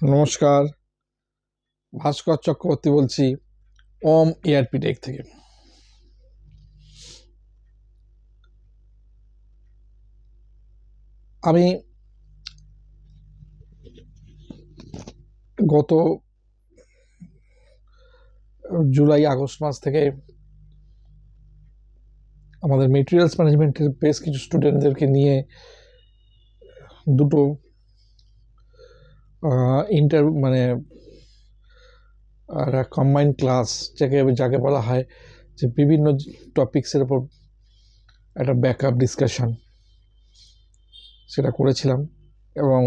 নমস্কার, ভাস্কর চক্রবর্তী বলছি ওম ARP take থেকে। আমি গত জুলাই আগস্ট মাস থেকে আমাদের মেটেরিয়ালস ম্যানেজমেন্টের বেশ কিছু স্টুডেন্টদেরকে নিয়ে দুটো একটা কম্বাইন্ড ক্লাস যাকে বলা হয় যে বিভিন্ন টপিক্সের উপর একটা ব্যাকআপ ডিসকাশন সেটা করেছিলাম। এবং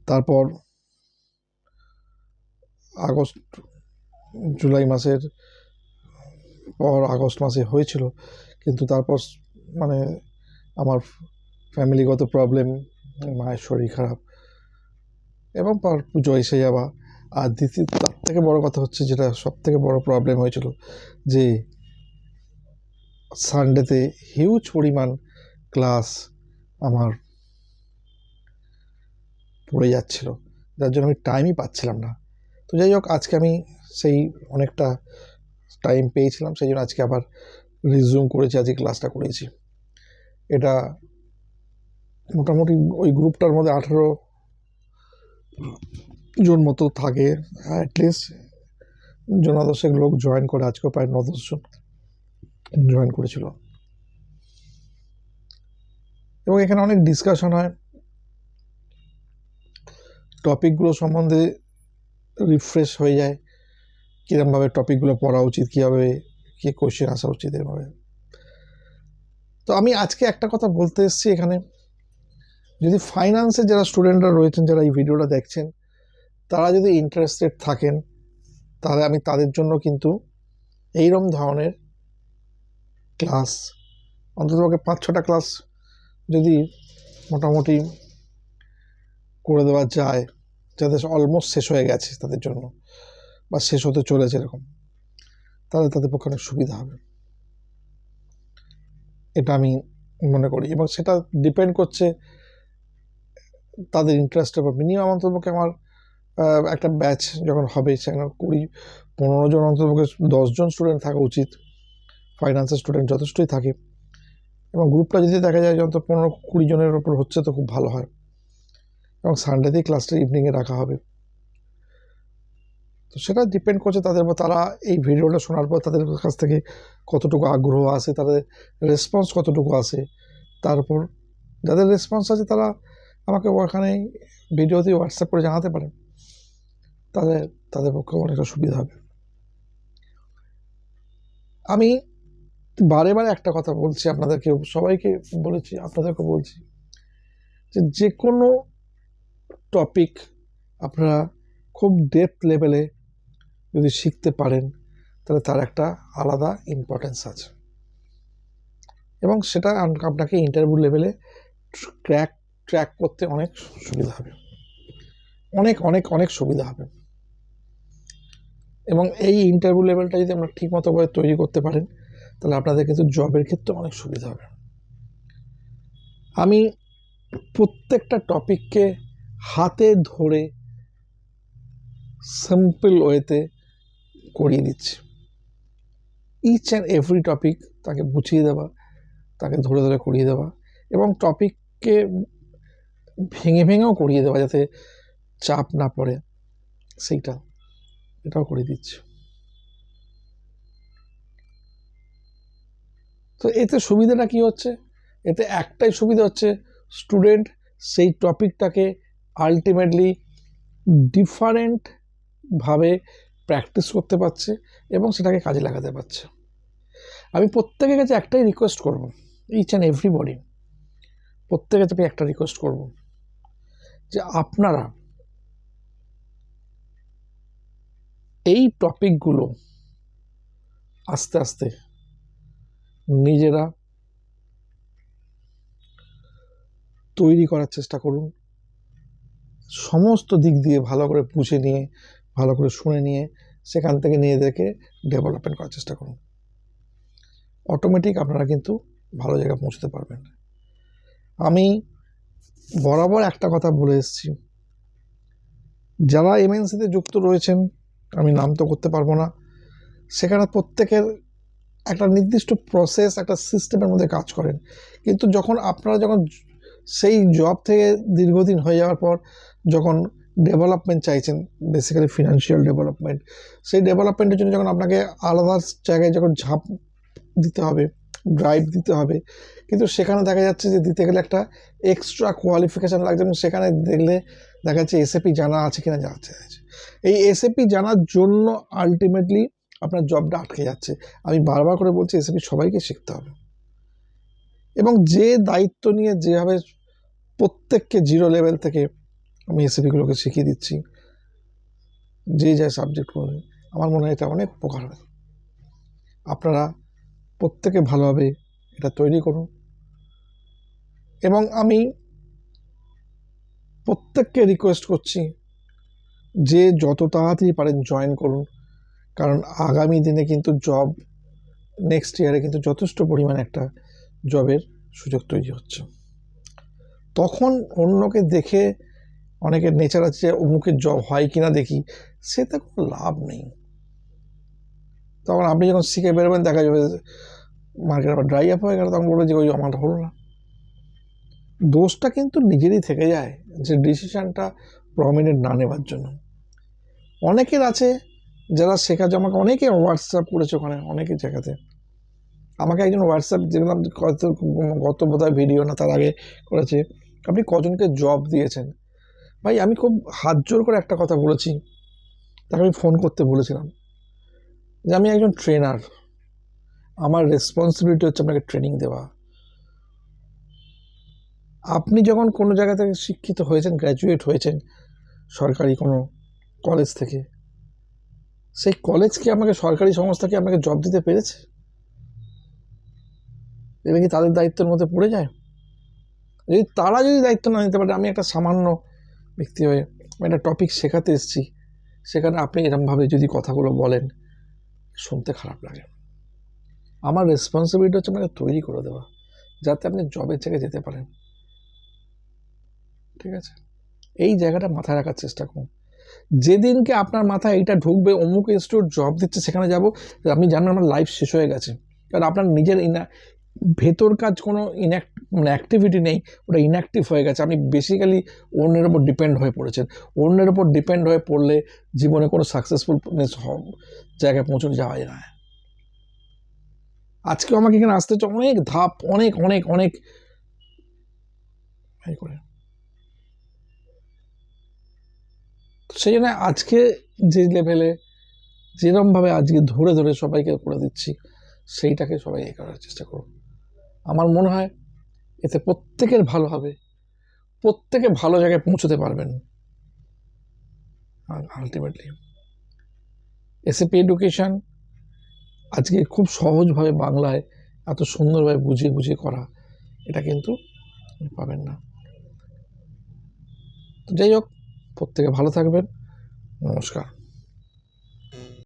তারপর জুলাই মাসের পর আগস্ট মাসে হয়েছিল, কিন্তু তারপর মানে আমার ফ্যামিলিগত প্রবলেম, মায়ের শরীর খারাপ এবং পর পুজো এসে যাওয়া। আর দ্বিতীয় তার থেকে বড় কথা হচ্ছে, যেটা সব থেকে বড় প্রবলেম হয়েছিল, যে সানডেতে হিউজ পরিমাণ ক্লাস আমার পড়ে যাচ্ছিল, যার জন্য আমি টাইমই পাচ্ছিলাম না। তো যাই হোক, আজকে আমি সেই অনেকটা টাইম পেয়েছিলাম, সেই জন্য আজকে আবার রিজিউম করেছি, আজকে ক্লাসটা করেছি। এটা মোটামুটি ওই গ্রুপটার মধ্যে 18 জন মতো থাকে, অ্যাটলিস্ট জনাদশেক লোক জয়েন করে। আজকেও প্রায় 9-10 জন জয়েন করেছিল। এবং এখানে অনেক ডিসকাশন হয় টপিকগুলো সম্বন্ধে, রিফ্রেশ হয়ে যায় কীরকমভাবে টপিকগুলো পড়া উচিত, কীভাবে কী কোয়েশ্চেন আসা উচিত এভাবে। তো আমি আজকে একটা কথা বলতে এসেছি এখানে, যদি ফাইন্যান্সের যারা স্টুডেন্টরা রয়েছেন, যারা এই ভিডিওটা দেখছেন, তারা যদি ইন্টারেস্টেড থাকেন, তাহলে আমি তাদের জন্য কিন্তু এইরকম ধরনের ক্লাস, অন্ততপক্ষে 5-6টা ক্লাস যদি মোটামুটি করে দেওয়া যায়, যাদের অলমোস্ট শেষ হয়ে গেছে তাদের জন্য, বা শেষ হতে চলেছে এরকম, তাহলে তাদের পক্ষে অনেক সুবিধা হবে, এটা আমি মনে করি। এবং সেটা ডিপেন্ড করছে তাদের ইন্টারেস্টের উপর। মিনিমাম অন্ততপক্ষে আমার একটা ব্যাচ যখন হবে, সেখানে 20-15 জন, অন্ততপক্ষে 10 জন স্টুডেন্ট থাকা উচিত। ফাইন্যান্সের স্টুডেন্ট যথেষ্টই থাকে, এবং গ্রুপটা যদি দেখা যায় যে অন্তত 15-20 জনের ওপর হচ্ছে, তো খুব ভালো হয়। এবং সানডেতেই ক্লাসটা ইভিনিংয়ে রাখা হবে। তো সেটা ডিপেন্ড করছে তাদের উপর, তারা এই ভিডিওটা শোনার পর তাদের কাছ থেকে কতটুকু আগ্রহ আসে, তাদের রেসপন্স কতটুকু আসে, তার উপর। যাদের রেসপন্স আছে তারা আমাকে ওখানে ভিডিওতে হোয়াটসঅ্যাপ করে জানাতে পারেন, তাদের পক্ষে অনেকটা সুবিধা হবে। আমি বারে বারে একটা কথা বলছি আপনাদেরকে, সবাইকে বলেছি, আপনাদেরকে বলছি, যে কোনো টপিক আপনারা খুব ডেপথ লেভেলে যদি শিখতে পারেন, তাহলে তার একটা আলাদা ইম্পর্টেন্স আছে, এবং সেটা আপনাকে ইন্টারভিউ লেভেলে ট্র্যাক করতে অনেক সুবিধা হবে, অনেক অনেক অনেক সুবিধা হবে। এবং এই ইন্টারভিউ লেভেলটা যদি আমরা ঠিকমতোভাবে তৈরি করতে পারেন, তাহলে আপনাদের কিন্তু জবের ক্ষেত্রে অনেক সুবিধা হবে। আমি প্রত্যেকটা টপিককে হাতে ধরে সিম্পল ওয়েতে করিয়ে দিচ্ছি। ইচ অ্যান্ড এভরি টপিক তাকে বুঝিয়ে দেওয়া, তাকে ধরে ধরে করিয়ে দেওয়া, এবং টপিককে ভেঙে ভেঙেও করিয়ে দেওয়া, যাতে চাপ না পড়ে, এটাও করে দিচ্ছি। তো এতে সুবিধাটা কি হচ্ছে? এতে একটাই সুবিধা হচ্ছে, স্টুডেন্ট সেই টপিকটাকে আলটিমেটলি ডিফারেন্টভাবে প্র্যাকটিস করতে পারছে এবং সেটাকে কাজে লাগাতে পারছে। আমি প্রত্যেকের কাছে একটাই রিকোয়েস্ট করব, ইচ অ্যান্ড এভরিবডি, প্রত্যেকের কাছে আমি একটা রিকোয়েস্ট করব, যে আপনারা এই টপিকগুলো আস্তে আস্তে নিজেরা তৈরি করার চেষ্টা করুন। সমস্ত দিক দিয়ে ভালো করে বুঝে নিয়ে, ভালো করে শুনে নিয়ে, সেখান থেকে নিজেদেরকে ডেভেলপমেন্ট করার চেষ্টা করুন। অটোমেটিক আপনারা কিন্তু ভালো জায়গায় পৌঁছতে পারবেন। আমি বরাবর একটা কথা বলে এসেছি, যারা এমএনসিতে যুক্ত রয়েছেন, আমি নাম তো করতে পারবো না, সেখানে প্রত্যেকের একটা নির্দিষ্ট প্রসেস, একটা সিস্টেমের মধ্যে কাজ করেন। কিন্তু আপনারা যখন সেই জব থেকে দীর্ঘদিন হয়ে যাওয়ার পর যখন ডেভেলপমেন্ট চাইছেন, বেসিক্যালি ফিনান্সিয়াল ডেভেলপমেন্ট, সেই ডেভেলপমেন্টের জন্য যখন আপনাকে আলাদা জায়গায় যখন ঝাঁপ দিতে হবে, ড্রাইভ দিতে হবে, কিন্তু সেখানে দেখা যাচ্ছে যে দিতে গেলে একটা এক্সট্রা কোয়ালিফিকেশান লাগছে, এবং সেখানে দেখা যাচ্ছে এসএপি জানা আছে কিনা জানতে চাইছে। এই এসএপি জানার জন্য আলটিমেটলি আপনার জবটা আটকে যাচ্ছে। আমি বারবার করে বলছি, এসএপি সবাইকে শিখতে হবে, এবং যে দায়িত্ব নিয়ে যেভাবে প্রত্যেককে জিরো লেভেল থেকে আমি এসএপিগুলোকে শিখিয়ে দিচ্ছি, যে যা সাবজেক্ট পড়বে, আমার মনে হয় এটা অনেক উপকার হবে। আপনারা প্রত্যেকে ভালোভাবে এটা তৈরি করুন, এবং আমি প্রত্যেককে রিকোয়েস্ট করছি যে যত তাড়াতাড়ি পারেন জয়েন করুন, কারণ আগামী দিনে কিন্তু নেক্সট ইয়ারে কিন্তু যথেষ্ট পরিমাণে একটা জবের সুযোগ তৈরি হচ্ছে। তখন অন্যকে দেখে অনেকের নেচার আছে যে অমুকের জব হয় কিনা দেখি, সেটা কোনো লাভ নেই। তখন আপনি যখন শিখে বেরোবেন, দেখা যাবে মার্কেট আবার ড্রাই আপ হয়ে গেল, তখন বলবে যে ওই আমারটা হলো না। দোষটা কিন্তু নিজেরই থেকে যায়, যে ডিসিশানটা প্রমিনেন্ট না নেওয়ার জন্য। অনেকের আছে যারা শেখাচ্ছে, আমাকে অনেকে হোয়াটসঅ্যাপ করেছে, ওখানে অনেকের জায়গাতে আমাকে একজন হোয়াটসঅ্যাপ, যেগুলো গত বোধহয় ভিডিও না তার আগে করেছে, আপনি কজনকে জব দিয়েছেন। ভাই, আমি খুব হাত জোর করে একটা কথা বলেছি, তাকে আমি ফোন করতে বলেছিলাম যে আমি একজন ট্রেনার, আমার রেসপন্সিবিলিটি হচ্ছে আপনাকে ট্রেনিং দেওয়া। আপনি যখন কোনো জায়গা থেকে শিক্ষিত হয়েছেন, গ্র্যাজুয়েট হয়েছেন সরকারি কোনো কলেজ থেকে, সেই কলেজ কি আমাকে, সরকারি সংস্থা কি আপনাকে জব দিতে পেরেছে? এটা কি তাদের দায়িত্বের মধ্যে পড়ে যায়? তারা যদি দায়িত্ব না নিতে পারে, আমি একটা সামান্য ব্যক্তি হয়ে একটা টপিক শেখাতে এসেছি, সেখানে আপনি এরকমভাবে যদি কথাগুলো বলেন, শুনতে খারাপ লাগে। আমার রেসপন্সিবিলিটি হচ্ছে আপনাকে তৈরি করে দেওয়া, যাতে আপনি জবের জায়গায় যেতে পারেন। ঠিক আছে, এই জায়গাটা মাথায় রাখার চেষ্টা করুন। যেদিনকে আপনার মাথায় এইটা ঢুকবে, অমুক ইনস্টিটিউট জব দিচ্ছে, সেখানে যাব, আপনি জানেন আমার লাইফ শেষ হয়ে গেছে। কারণ আপনার নিজের ভেতর কাজ কোনো অ্যাক্টিভিটি নেই, ওটা ইনঅ্যাক্টিভ হয়ে গেছে। আপনি বেসিক্যালি অন্যের ওপর ডিপেন্ড হয়ে পড়েছেন। অন্যের ওপর ডিপেন্ড হয়ে পড়লে জীবনে কোনো সাকসেসফুল জায়গায় পৌঁছতে যাওয়া যায় না। আজকে আমাকে এখানে আসতে হচ্ছে অনেক ধাপ, অনেক অনেক অনেক করে। সেই জন্য আজকে যে লেভেলে যেরমভাবে আজকে ধরে ধরে সবাইকে করে দিচ্ছি, সেইটাকে সবাই করার চেষ্টা করুন। আমার মনে হয় এতে প্রত্যেকের ভালো হবে, প্রত্যেকে ভালো জায়গায় পৌঁছতে পারবেন। আলটিমেটলি এসএপি এডুকেশন আজকে খুব সহজভাবে বাংলায় এত সুন্দরভাবে বুঝিয়ে বুঝিয়ে করা, এটা কিন্তু পাবেন না। তো যাই হোক, প্রত্যেকে ভালো থাকবেন। নমস্কার।